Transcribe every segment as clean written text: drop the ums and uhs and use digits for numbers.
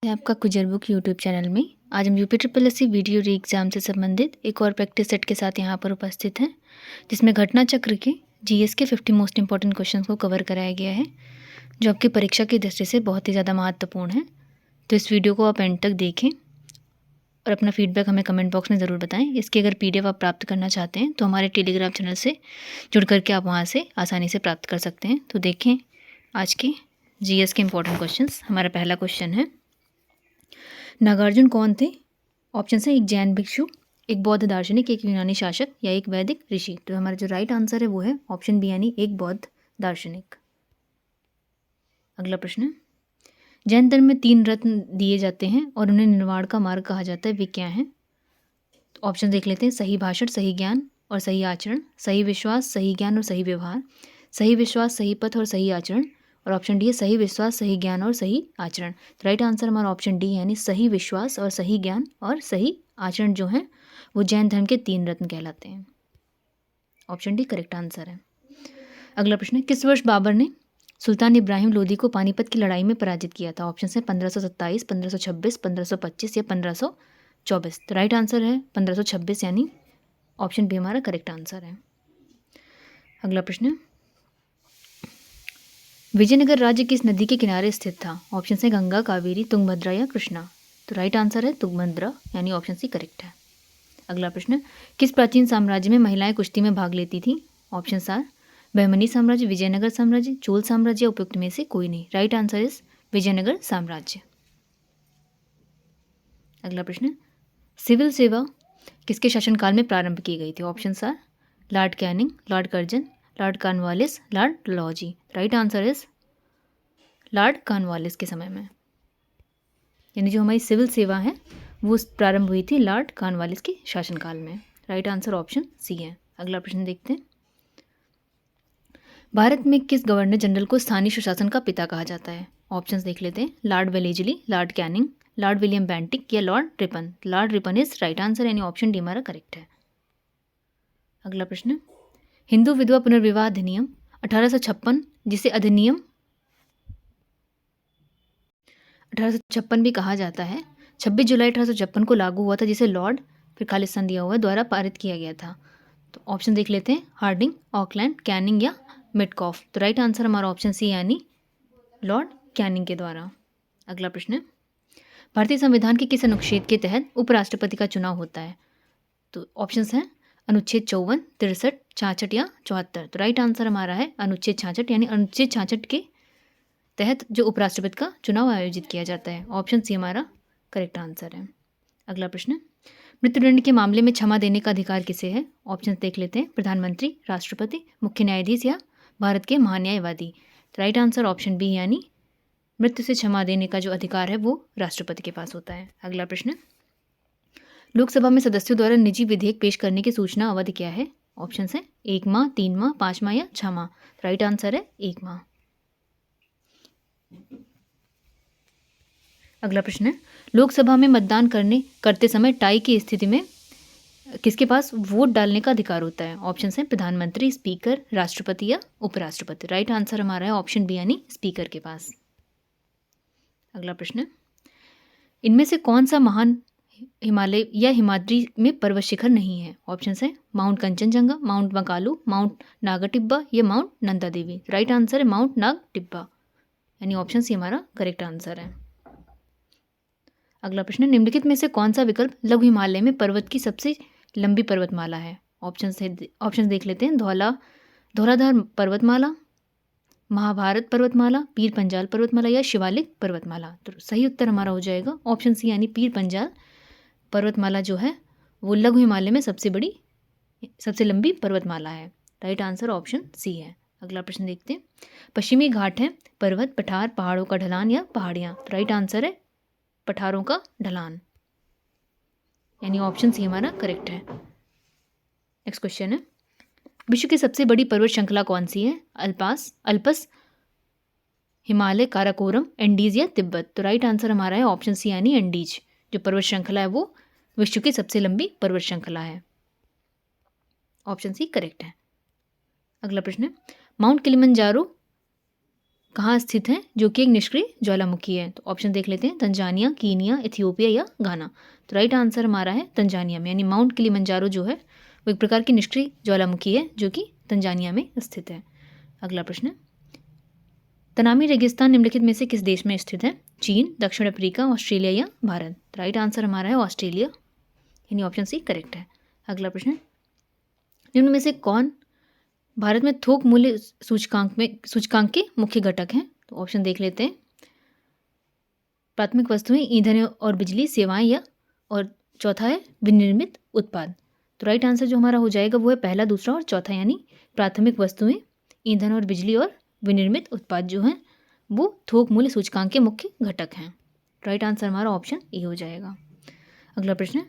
है आपका Kujur book YouTube channel में। आज हम UP triple S C video re exam से संबंधित एक और प्रैक्टिस सेट के साथ यहाँ पर उपस्थित हैं, जिसमें घटना चक्र के जीएस के 50 मोस्ट इंपॉर्टेंट क्वेश्चंस को कवर कराया गया है, जो आपकी परीक्षा की दृष्टि से बहुत ही ज़्यादा महत्वपूर्ण है। तो इस वीडियो को आप एंड तक देखें और अपना फीडबैक हमें कमेंट बॉक्स में ज़रूर बताएं। इसकी अगर PDF आप प्राप्त करना चाहते हैं तो हमारे टेलीग्राम चैनल से जुड़ करके आप वहाँ से आसानी से प्राप्त कर सकते हैं। तो देखें आज के जीएस के इंपॉर्टेंट क्वेश्चंस। हमारा पहला क्वेश्चन है, नागार्जुन कौन थे? ऑप्शन है एक जैन भिक्षु, एक बौद्ध दार्शनिक, एक यूनानी शासक या एक वैदिक ऋषि। तो हमारा जो राइट आंसर है वो है ऑप्शन बी यानी एक बौद्ध दार्शनिक। अगला प्रश्न, जैन धर्म में 3 रत्न दिए जाते हैं और उन्हें निर्वाण का मार्ग कहा जाता है, वे क्या हैं? तो ऑप्शन देख लेते हैं, सही भाषण, सही ज्ञान और सही आचरण, सही विश्वास, सही ज्ञान और सही व्यवहार, सही विश्वास, सही पथ और सही आचरण, और ऑप्शन डी है सही विश्वास, सही ज्ञान और सही आचरण। तो राइट आंसर हमारा ऑप्शन डी यानी सही विश्वास और सही ज्ञान और सही आचरण जो हैं वो जैन धर्म के 3 रत्न कहलाते हैं। ऑप्शन डी करेक्ट आंसर है। अगला प्रश्न है, किस वर्ष बाबर ने सुल्तान इब्राहिम लोदी को पानीपत की लड़ाई में पराजित किया था? ऑप्शन है 1527, 1526, 1525 या 1524। तो राइट आंसर है 1526 यानी ऑप्शन बी हमारा करेक्ट आंसर है। अगला प्रश्न है, विजयनगर राज्य किस नदी के किनारे स्थित था? ऑप्शन है गंगा, कावेरी, तुंगभद्रा या कृष्णा। तो राइट आंसर है तुंगभद्रा यानी ऑप्शन सी करेक्ट है। अगला प्रश्न, किस प्राचीन साम्राज्य में महिलाएं कुश्ती में भाग लेती थी? ऑप्शन आर बहमनी साम्राज्य, विजयनगर साम्राज्य, चोल साम्राज्य या उपयुक्त में से कोई नहीं। राइट आंसर इज विजयनगर साम्राज्य। अगला प्रश्न, सिविल सेवा किसके शासनकाल में प्रारंभ की गई थी? Option are Lord Canning, Lord Curzon, Lord Cornwallis, Lord Dalhousie. Right answer is Lord Cornwallis के समय में, यानी जो हमारी सिविल सेवा है वो प्रारंभ हुई थी लॉर्ड कॉर्नवालिस के शासनकाल में। राइट आंसर ऑप्शन सी है। अगला प्रश्न देखते हैं, भारत में किस गवर्नर जनरल को स्थानीय सुशासन का पिता कहा जाता है? ऑप्शंस देख लेते हैं, Lord Wellesley, Lord Canning, Lord William Bentinck या Lord Ripon. Lord Ripon is right answer यानी ऑप्शन डी हमारा करेक्ट है। अगला प्रश्न, हिंदू विधवा पुनर्विवाह अधिनियम 1856 जिसे अधिनियम 1856 भी कहा जाता है, 26 जुलाई 1856 को लागू हुआ था, जिसे लॉर्ड फिर खालिस्तान दिया हुआ द्वारा पारित किया गया था। तो ऑप्शन देख लेते हैं, हार्डिंग, ऑकलैंड, कैनिंग या मिडकॉफ। तो राइट आंसर हमारा ऑप्शन सी यानी लॉर्ड कैनिंग के द्वारा। अगला प्रश्न, भारतीय संविधान के किस अनुच्छेद के तहत उपराष्ट्रपति का चुनाव होता है? तो ऑप्शंस हैं अनुच्छेद 54, 63, 66 या 74। तो राइट आंसर हमारा है अनुच्छेद 66 यानी अनुच्छेद 66 के तहत जो उपराष्ट्रपति का चुनाव आयोजित किया जाता है। ऑप्शन सी हमारा करेक्ट आंसर है। अगला प्रश्न, मृत्युदंड के मामले में क्षमा देने का अधिकार किसे है? ऑप्शन देख लेते हैं, प्रधानमंत्री, राष्ट्रपति, मुख्य न्यायाधीश या भारत के महान्यायवादी। तो राइट आंसर ऑप्शन बी यानी मृत्यु से क्षमा देने का जो अधिकार है वो राष्ट्रपति के पास होता है। अगला प्रश्न, लोकसभा में सदस्यों द्वारा निजी विधेयक पेश करने की सूचना अवधि क्या है? ऑप्शन है 1 माह, 3 माह, 5 माह या 6 माह। राइट आंसर है 1 माह। अगला प्रश्न है, लोकसभा में मतदान करते समय टाई की स्थिति में किसके पास वोट डालने का अधिकार होता है? ऑप्शन है प्रधानमंत्री, स्पीकर, राष्ट्रपति या उपराष्ट्रपति। राइट आंसर हमारा है ऑप्शन बी यानी स्पीकर के पास। अगला प्रश्न, इनमें से कौन सा महान हिमालय या हिमाद्री में पर्वत शिखर नहीं है? ऑप्शन है mount Kanchenjunga, mount Makalu, mount Nag Tibba या mount Nanda Devi. Right answer है माउंट नागटिब्बा यानी ऑप्शन सी हमारा करेक्ट आंसर है। अगला प्रश्न, निम्नलिखित में से कौन सा विकल्प लघु हिमालय में पर्वत की सबसे लंबी पर्वतमाला है? ऑप्शन देख लेते हैं, धौलाधार पर्वतमाला, महाभारत पर्वतमाला, पीर पंजाल पर्वतमाला या शिवालिक पर्वतमाला। तो सही उत्तर हमारा हो जाएगा ऑप्शन सी यानी पीर पंजाल पर्वतमाला जो है वो लघु हिमालय में सबसे लंबी पर्वतमाला है। राइट आंसर ऑप्शन सी है। अगला प्रश्न देखते हैं, पश्चिमी घाट है पर्वत, पठार, पहाड़ों का ढलान या पहाड़ियाँ। तो राइट आंसर है पठारों का ढलान यानी ऑप्शन सी हमारा करेक्ट है। नेक्स्ट क्वेश्चन है, विश्व की सबसे बड़ी पर्वत श्रृंखला कौन सी है? अल्पस, हिमालय, काराकोरम, एंडीज या तिब्बत। तो राइट आंसर हमारा है ऑप्शन सी यानी एंडीज। जो पर्वत श्रृंखला है वो विश्व की सबसे लंबी पर्वत श्रृंखला है। ऑप्शन सी करेक्ट है। अगला प्रश्न, माउंट किलिमंजारो कहाँ स्थित है जो कि एक निष्क्रिय ज्वालामुखी है? तो ऑप्शन देख लेते हैं, तंजानिया, कीनिया, इथियोपिया या घाना। तो राइट आंसर हमारा है तंजानिया में, यानी माउंट किलिमंजारो जो है वो एक प्रकार की निष्क्रिय ज्वालामुखी है जो कि तंजानिया में स्थित है। अगला प्रश्न, तनामी रेगिस्तान निम्नलिखित में से किस देश में स्थित है? चीन, दक्षिण अफ्रीका, ऑस्ट्रेलिया या भारत? राइट आंसर हमारा है ऑस्ट्रेलिया, यानी ऑप्शन सी करेक्ट है। अगला प्रश्न, निम्न में से कौन भारत में थोक मूल्य सूचकांक के मुख्य घटक हैं? तो ऑप्शन देख लेते हैं, प्राथमिक वस्तुएं, ईंधन और बिजली, सेवाएं या और चौथा है विनिर्मित उत्पाद। तो राइट आंसर जो हमारा हो जाएगा वो है पहला, दूसरा और चौथा, यानी प्राथमिक वस्तुएं, ईंधन और बिजली और विनिर्मित उत्पाद जो हैं वो थोक मूल्य सूचकांक के मुख्य घटक हैं। राइट आंसर हमारा ऑप्शन ए हो जाएगा। अगला प्रश्न,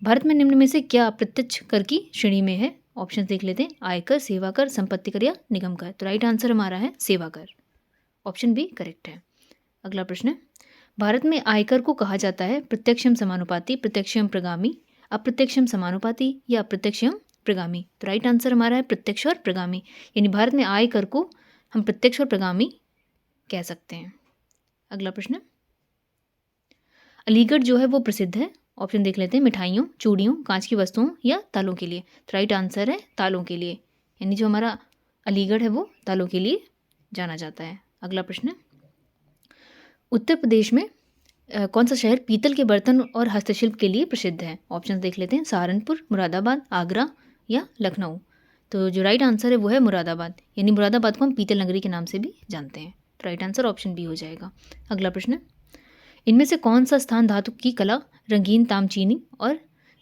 भारत में निम्न में से क्या अप्रत्यक्ष कर की श्रेणी में है? ऑप्शन देख लेते हैं, आयकर, सेवा कर, संपत्ति कर या निगम कर। तो राइट आंसर हमारा है सेवा कर, ऑप्शन बी करेक्ट है। अगला प्रश्न, भारत में आयकर को कहा जाता है प्रत्यक्षम समानुपाती, प्रत्यक्षम प्रगामी, अप्रत्यक्षम समानुपाती या अप्रत्यक्षम प्रगामी? तो राइट आंसर हमारा है प्रत्यक्ष और प्रगामी, यानी भारत में आयकर को हम प्रत्यक्ष और प्रगामी कह सकते हैं। अगला प्रश्न, अलीगढ़ जो है वो प्रसिद्ध है। ऑप्शन देख लेते हैं, मिठाइयों, चूड़ियों, कांच की वस्तुओं या तालों के लिए। तो राइट आंसर है तालों के लिए, यानी जो हमारा अलीगढ़ है वो तालों के लिए जाना जाता है। अगला प्रश्न, उत्तर प्रदेश में कौन सा शहर पीतल के बर्तन और हस्तशिल्प के लिए प्रसिद्ध है? ऑप्शन देख लेते हैं, सहारनपुर, मुरादाबाद, आगरा या लखनऊ? तो जो राइट आंसर है वो है मुरादाबाद, यानी मुरादाबाद को हम पीतल नगरी के नाम से भी जानते हैं। तो राइट आंसर ऑप्शन बी हो जाएगा। अगला प्रश्न, इनमें से कौन सा स्थान धातु की कला, रंगीन तामचीनी और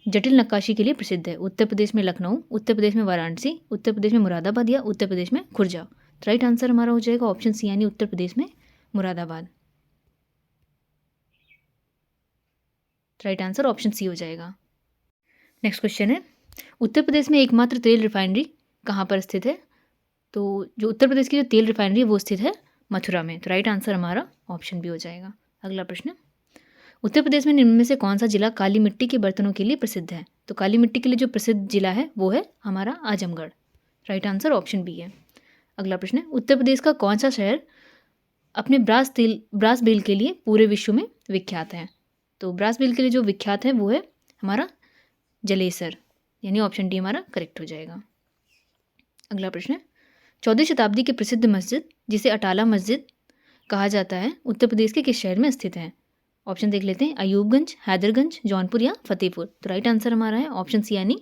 जटिल नक्काशी के लिए प्रसिद्ध है? उत्तर प्रदेश में लखनऊ, उत्तर प्रदेश में वाराणसी, उत्तर प्रदेश में मुरादाबाद या उत्तर प्रदेश में खुर्जा? तो राइट आंसर हमारा हो जाएगा ऑप्शन सी, यानी उत्तर प्रदेश में Moradabad. Right answer option C हो जाएगा। नेक्स्ट क्वेश्चन है, उत्तर प्रदेश में एकमात्र तेल रिफाइनरी कहाँ पर स्थित है? तो जो उत्तर प्रदेश की जो तेल रिफाइनरी है वो स्थित है मथुरा में। तो राइट आंसर हमारा ऑप्शन बी हो जाएगा। अगला प्रश्न, उत्तर प्रदेश में निम्न में से कौन सा जिला काली मिट्टी के बर्तनों के लिए प्रसिद्ध है? तो काली मिट्टी के लिए जो प्रसिद्ध जिला है वो है हमारा Azamgarh. Right answer option B है। अगला प्रश्न, उत्तर प्रदेश का कौन सा शहर अपने ब्रास बेल के लिए पूरे विश्व में विख्यात है? तो ब्रास बेल के लिए जो विख्यात है वो है हमारा जलेसर, यानी ऑप्शन डी हमारा करेक्ट हो जाएगा। अगला प्रश्न, 14वीं शताब्दी की प्रसिद्ध मस्जिद जिसे अटाला मस्जिद कहा जाता है उत्तर प्रदेश के किस शहर में स्थित है? ऑप्शन देख लेते हैं, अयूबगंज, हैदरगंज, जौनपुर या फतेहपुर? तो राइट आंसर हमारा है ऑप्शन सी, यानी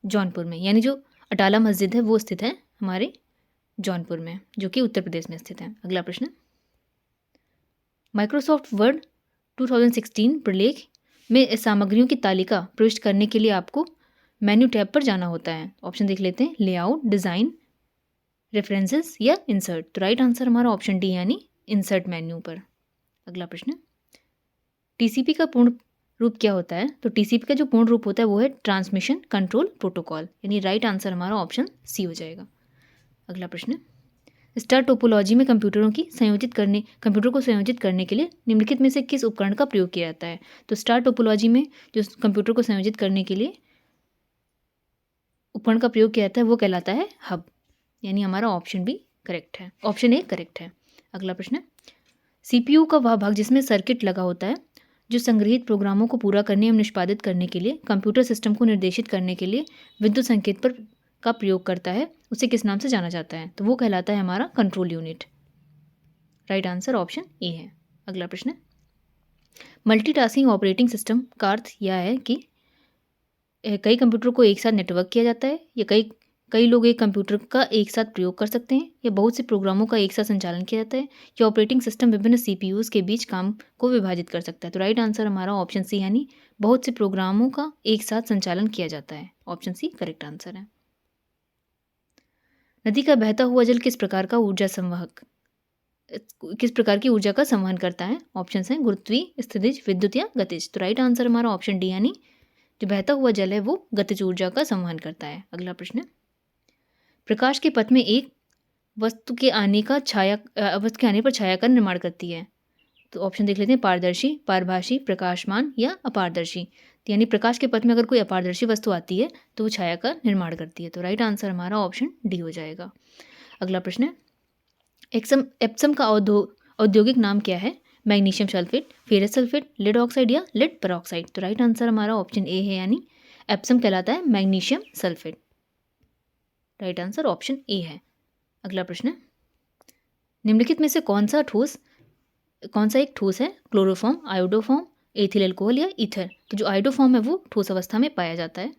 जौनपुर में, यानी जो अटाला मस्जिद है वो स्थित है हमारे जौनपुर में, जो कि उत्तर प्रदेश में स्थित है। अगला प्रश्न, माइक्रोसॉफ्ट वर्ड 2016 प्रलेख में सामग्रियों की तालिका प्रविष्ट करने के लिए आपको मेन्यू टैब पर जाना होता है। ऑप्शन देख लेते हैं, लेआउट, डिज़ाइन, रेफरेंसेस या इंसर्ट? तो राइट आंसर हमारा ऑप्शन डी, यानी इंसर्ट मेन्यू पर। अगला प्रश्न, टीसीपी का पूर्ण रूप क्या होता है? तो टीसीपी का जो पूर्ण रूप होता है वो है ट्रांसमिशन कंट्रोल प्रोटोकॉल, यानी राइट आंसर हमारा ऑप्शन सी हो जाएगा। अगला प्रश्न, स्टार टोपोलॉजी में कंप्यूटर को संयोजित करने के लिए निम्नलिखित में से किस उपकरण का प्रयोग किया जाता है? तो स्टार टोपोलॉजी में जो कंप्यूटर को संयोजित करने के लिए उपकरण का प्रयोग किया जाता है वो कहलाता है हब, यानी हमारा ऑप्शन बी करेक्ट है, ऑप्शन ए करेक्ट है। अगला प्रश्न, सीपीयू का वह भाग जिसमें सर्किट लगा होता है जो संग्रहित प्रोग्रामों को पूरा करने एवं निष्पादित करने के लिए कंप्यूटर सिस्टम को निर्देशित करने के लिए विद्युत संकेत पर का प्रयोग करता है, उसे किस नाम से जाना जाता है? तो वो कहलाता है हमारा control unit. Right answer option A है। अगला प्रश्न, मल्टीटास्किंग ऑपरेटिंग सिस्टम का अर्थ यह है कि कई कंप्यूटर को एक साथ नेटवर्क किया जाता है, या कई लोग एक कंप्यूटर का एक साथ प्रयोग कर सकते हैं, या बहुत से प्रोग्रामों का एक साथ संचालन किया जाता है, या ऑपरेटिंग सिस्टम विभिन्न सीपीयूज के बीच काम को विभाजित कर सकता है? तो राइट आंसर हमारा ऑप्शन सी, यानी बहुत से प्रोग्रामों का एक साथ संचालन किया जाता है। ऑप्शन सी करेक्ट आंसर है। नदी का बहता हुआ जल किस प्रकार की ऊर्जा का संवहन करता है? ऑप्शन है गुरुत्वीय, स्थितिज, विद्युत या गतिज? तो राइट आंसर हमारा ऑप्शन डी, यानी जो बहता हुआ जल है वो गतिज ऊर्जा का संवहन करता है। अगला प्रश्न, प्रकाश के पथ में एक वस्तु के आने पर छाया का निर्माण करती है। तो ऑप्शन देख लेते हैं, पारदर्शी, पारभासी, प्रकाशमान या अपारदर्शी? यानी प्रकाश के पथ में अगर कोई अपारदर्शी वस्तु आती है तो वो छाया का निर्माण करती है। तो राइट आंसर हमारा ऑप्शन डी हो जाएगा। अगला प्रश्न, एप्सम का औद्योगिक नाम क्या है? Magnesium sulphate, ferrous sulphate, lead oxide या लेड परऑक्साइड? तो राइट आंसर हमारा ऑप्शन ए है, यानी एप्सम कहलाता है magnesium sulphate. Right answer option A है। अगला प्रश्न, निम्नलिखित में से कौन सा एक ठोस है? क्लोरोफॉर्म, आयोडोफॉर्म, एथिल अल्कोहल या ईथर? तो जो आयोडोफॉर्म है वो ठोस अवस्था में पाया जाता है।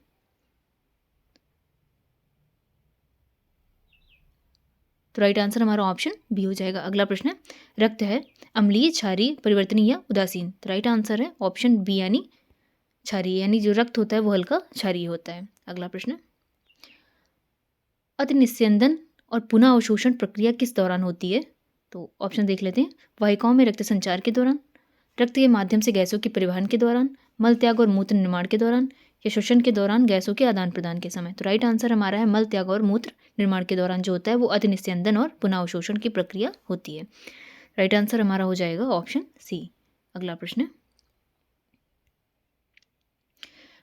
तो राइट आंसर हमारा ऑप्शन बी हो जाएगा। अगला प्रश्न, रक्त है अम्लीय, क्षारीय, परिवर्तनीय या उदासीन? तो राइट आंसर है ऑप्शन बी, यानी क्षारीय, यानी जो रक्त होता है वो हल्का क्षारीय होता है। अगला प्रश्न, अतिनिस्यंदन और पुनः अवशोषण प्रक्रिया किस दौरान होती है? तो ऑप्शन देख लेते हैं। वाहिकाओं में रक्त संचार के दौरान, रक्त के माध्यम से गैसों के परिवहन के दौरान, मल त्याग और मूत्र निर्माण के दौरान या श्वसन के दौरान गैसों के आदान प्रदान के समय? तो राइट आंसर हमारा है मल त्याग और मूत्र निर्माण के दौरान जो होता है वो अतिनिस्यंदन और पुनः अवशोषण की प्रक्रिया होती है। राइट आंसर हमारा हो जाएगा ऑप्शन सी। अगला प्रश्न,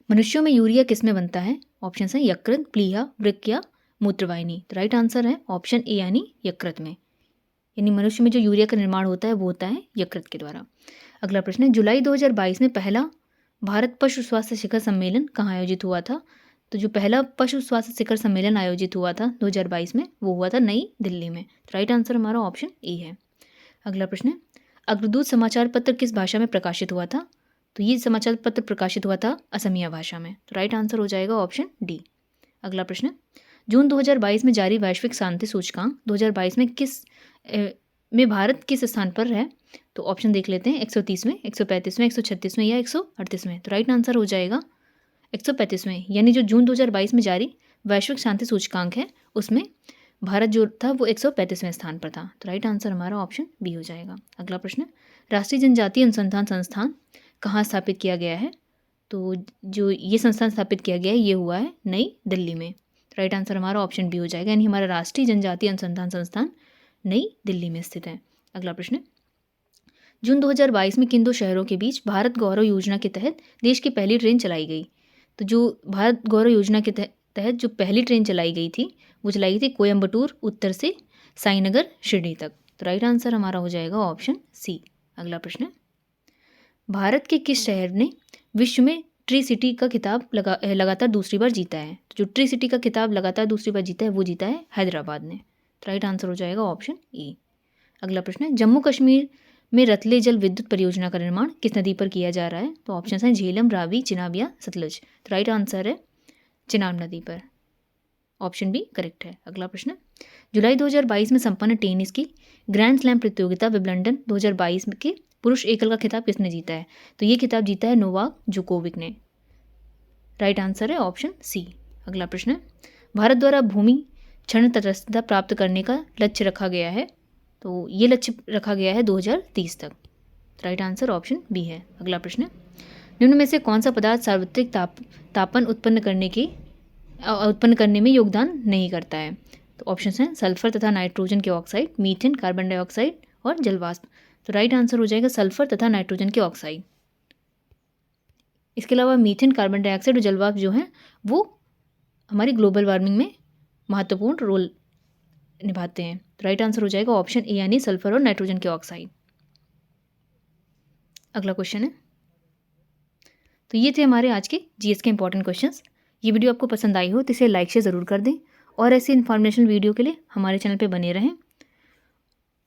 मनुष्यों में यूरिया किस में बनता है? ऑप्शन है यकृत, प्लीहा, वृक्क या मूत्रवाहिनी? तो राइट आंसर है ऑप्शन ए, यानी यकृत में, यानी मनुष्य में जो यूरिया का निर्माण होता है वो होता है यकृत के द्वारा। अगला प्रश्न है, जुलाई 2022 में पहला भारत पशु स्वास्थ्य शिखर सम्मेलन कहाँ आयोजित हुआ था? तो जो पहला पशु स्वास्थ्य शिखर सम्मेलन आयोजित हुआ था 2022 में वो हुआ था नई दिल्ली में। राइट आंसर हमारा ऑप्शन ए है। अगला प्रश्न है, अग्रदूत समाचार पत्र किस भाषा में प्रकाशित हुआ था? तो ये समाचार पत्र प्रकाशित हुआ था असमिया भाषा में। तो राइट आंसर हो जाएगा ऑप्शन डी। अगला प्रश्न, जून 2022 में जारी वैश्विक शांति सूचकांक 2022 में भारत किस स्थान पर है? तो ऑप्शन देख लेते हैं। 130वें, 135वें, 136वें या 138वें? तो राइट आंसर हो जाएगा 135वें, यानी जो जून 2022 में जारी वैश्विक शांति सूचकांक है उसमें भारत जो था वो 135वें स्थान पर था। तो राइट आंसर हमारा ऑप्शन बी हो जाएगा। अगला प्रश्न, राष्ट्रीय जनजातीय अनुसंधान संस्थान कहाँ स्थापित किया गया है? तो जो ये संस्थान स्थापित किया गया है ये हुआ है नई दिल्ली में। राइट आंसर हमारा ऑप्शन बी हो जाएगा, यानी हमारा राष्ट्रीय जनजातीय अनुसंधान संस्थान नई दिल्ली में स्थित है। अगला प्रश्न, जून 2022 में किन दो शहरों के बीच भारत गौरव योजना के तहत देश की पहली ट्रेन चलाई गई? तो जो भारत गौरव योजना के तहत जो पहली ट्रेन चलाई गई थी वो चलाई गई थी कोयम्बटूर उत्तर से साईनगर शिरडी तक। तो राइट आंसर हमारा हो जाएगा ऑप्शन सी। अगला प्रश्न, भारत के किस शहर ने विश्व में ट्री सिटी का खिताब लगातार दूसरी बार जीता है? तो जो ट्री सिटी का खिताब लगातार दूसरी बार जीता है वो जीता है हैदराबाद ने। तो राइट आंसर हो जाएगा ऑप्शन ए। अगला प्रश्न है, जम्मू कश्मीर में रतले जल विद्युत परियोजना का निर्माण किस नदी पर किया जा रहा है? तो ऑप्शन है झेलम, रावी, चिनाब या सतलज? तो राइट आंसर है चिनाब नदी पर। ऑप्शन बी करेक्ट है। अगला प्रश्न, जुलाई 2022 में संपन्न टेनिस की ग्रैंड स्लैम प्रतियोगिता विंबलडन 2022 के पुरुष एकल का खिताब किसने जीता है? तो ये खिताब जीता है नोवाक जोकोविक ने। राइट आंसर है ऑप्शन सी। अगला प्रश्न, भारत द्वारा भूमि क्षण तटस्थता प्राप्त करने का लक्ष्य रखा गया है, तो ये लक्ष्य रखा गया है 2030 तक। राइट आंसर ऑप्शन बी है। अगला प्रश्न, निम्न में से कौन सा पदार्थ सार्वत्रिक तापन उत्पन्न करने में योगदान नहीं करता है? तो ऑप्शन हैं सल्फर तथा नाइट्रोजन के ऑक्साइड, मीथेन, कार्बन डाइऑक्साइड और जलवाष्प। तो राइट आंसर हो जाएगा सल्फर तथा नाइट्रोजन के ऑक्साइड। इसके अलावा मीथेन, कार्बन डाइऑक्साइड और जलवाष्प जो हैं वो हमारी ग्लोबल वार्मिंग में महत्वपूर्ण रोल निभाते हैं। तो राइट आंसर हो जाएगा ऑप्शन ए, यानी सल्फर और नाइट्रोजन के ऑक्साइड। अगला क्वेश्चन है, तो ये थे हमारे आज के जीएस के इंपॉर्टेंट क्वेश्चंस। ये वीडियो आपको पसंद आई हो तो इसे लाइक शेयर ज़रूर कर दें और ऐसी इन्फॉर्मेशन वीडियो के लिए हमारे चैनल पे बने रहें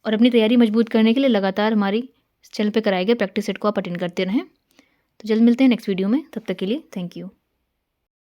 और अपनी तैयारी मजबूत करने के लिए लगातार हमारी चैनल पे कराए गए प्रैक्टिस सेट को आप अटेंड करते रहें। तो जल्द मिलते हैं नेक्स्ट वीडियो में, तब तक के लिए थैंक यू।